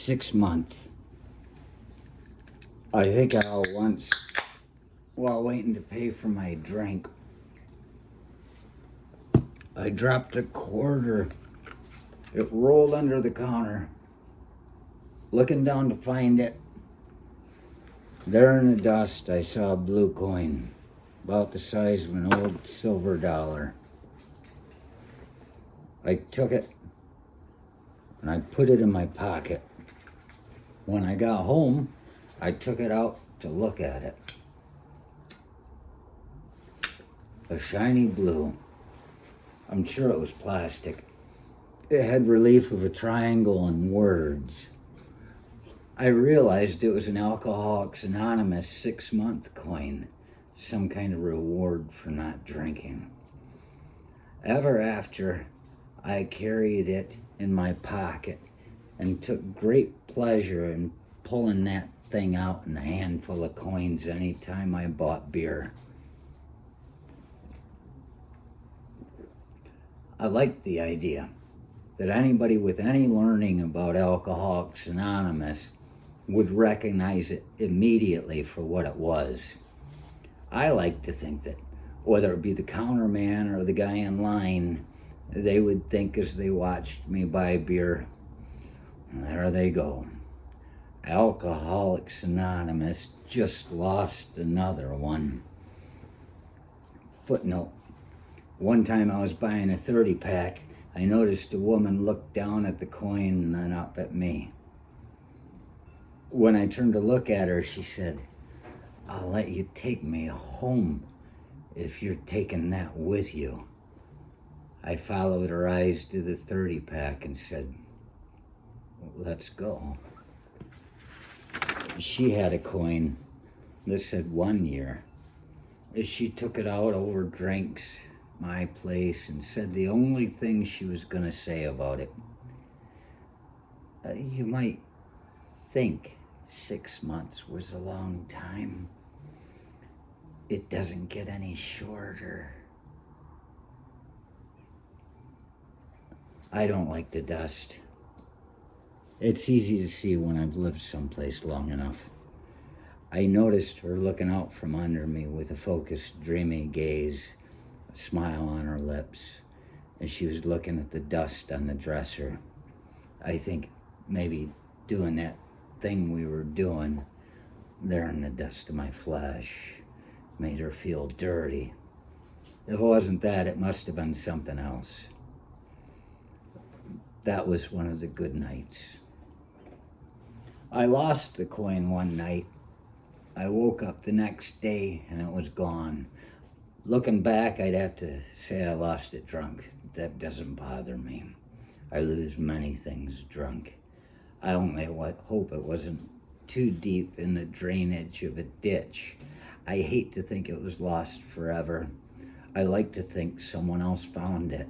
6 months. I think I once, while waiting to pay for my drink, I dropped a quarter. It rolled under the counter. Looking down to find it, there in the dust, I saw a blue coin, about the size of an old silver dollar. I took it and I put it in my pocket. When I got home, I took it out to look at it. A shiny blue. I'm sure it was plastic. It had relief of a triangle and words. I realized it was an Alcoholics Anonymous 6-month coin, some kind of reward for not drinking. Ever after, I carried it in my pocket and took great pleasure in pulling that thing out in a handful of coins anytime I bought beer. I liked the idea that anybody with any learning about Alcoholics Anonymous would recognize it immediately for what it was. I like to think that whether it be the counterman or the guy in line, they would think as they watched me buy beer, there they go. Alcoholics Anonymous just lost another one. Footnote. One time I was buying a 30-pack, I noticed a woman look down at the coin and then up at me. When I turned to look at her, she said, "I'll let you take me home if you're taking that with you." I followed her eyes to the 30-pack and said, "Let's go." She had a coin that said 1 year. She took it out over drinks, my place, and said the only thing she was going to say about it. You might think 6 months was a long time. It doesn't get any shorter. I don't like the dust. It's easy to see when I've lived someplace long enough. I noticed her looking out from under me with a focused, dreamy gaze, a smile on her lips, as she was looking at the dust on the dresser. I think maybe doing that thing we were doing there in the dust of my flesh made her feel dirty. If it wasn't that, it must have been something else. That was one of the good nights. I lost the coin one night. I woke up the next day and it was gone. Looking back, I'd have to say I lost it drunk. That doesn't bother me. I lose many things drunk. I only hope it wasn't too deep in the drainage of a ditch. I hate to think it was lost forever. I like to think someone else found it.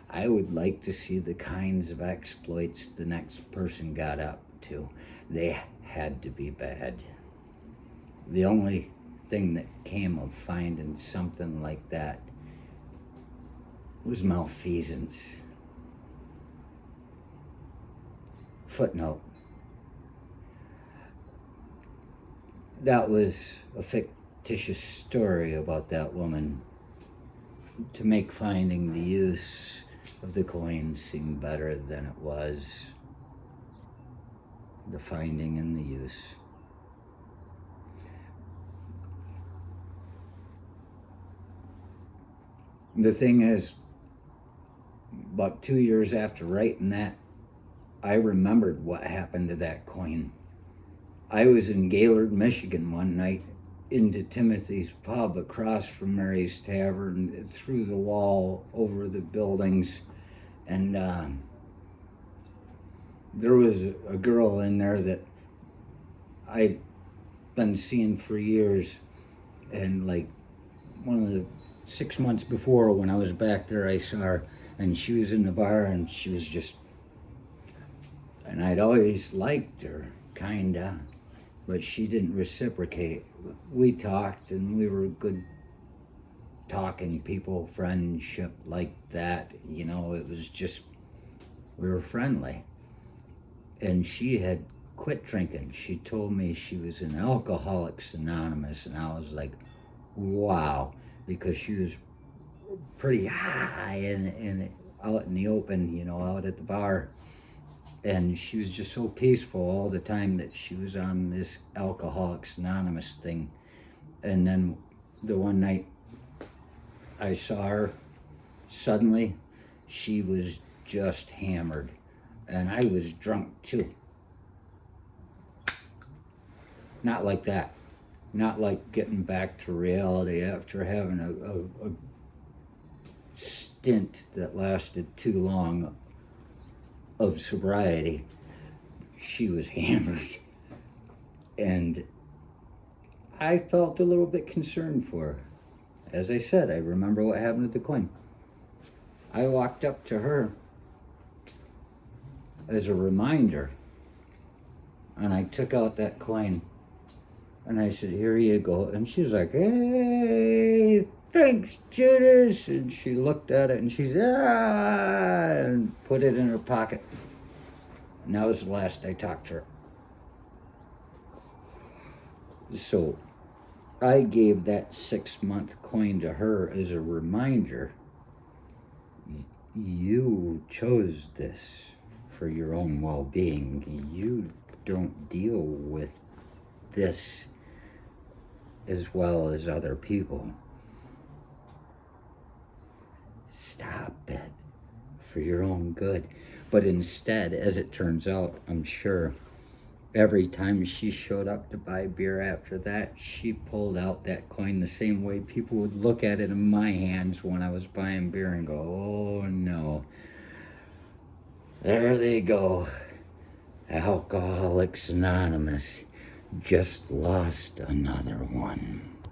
I would like to see the kinds of exploits the next person got up to. They had to be bad. The only thing that came of finding something like that was malfeasance. Footnote. That was a fictitious story about that woman to make finding the use of the coin seem better than it was. The finding and the use. The thing is, about 2 years after writing that, I remembered what happened to that coin. I was in Gaylord, Michigan one night, into Timothy's pub across from Mary's Tavern, through the wall, over the buildings, and there was a girl in there that I'd been seeing for years, and like one of the 6 months before when I was back there, I saw her, and she was in the bar, and she was just, and I'd always liked her, kinda, but she didn't reciprocate. We talked, and we were good talking people, friendship like that, you know, it was just, we were friendly. and she had quit drinking. She told me she was in Alcoholics Anonymous, and I was like, wow, because she was pretty high and out in the open, out at the bar. And she was just so peaceful all the time that she was on this Alcoholics Anonymous thing. And then the one night I saw her, suddenly she was just hammered. And I was drunk too. Not like that. Not like getting back to reality after having a stint that lasted too long of sobriety. She was hammered. And I felt a little bit concerned for her. As I said, I remember what happened with the coin. I walked up to her as a reminder, and I took out that coin, and I said, here you go. And she was like, hey, thanks, Judas. And she looked at it, and she said, and put it in her pocket. And that was the last I talked to her. So I gave that 6-month coin to her as a reminder. You chose this for your own well-being. You don't deal with this as well as other people. Stop it for your own good. But instead, as it turns out, I'm sure, every time she showed up to buy beer after that, she pulled out that coin the same way people would look at it in my hands when I was buying beer and go, oh no, there they go. Alcoholics Anonymous just lost another one.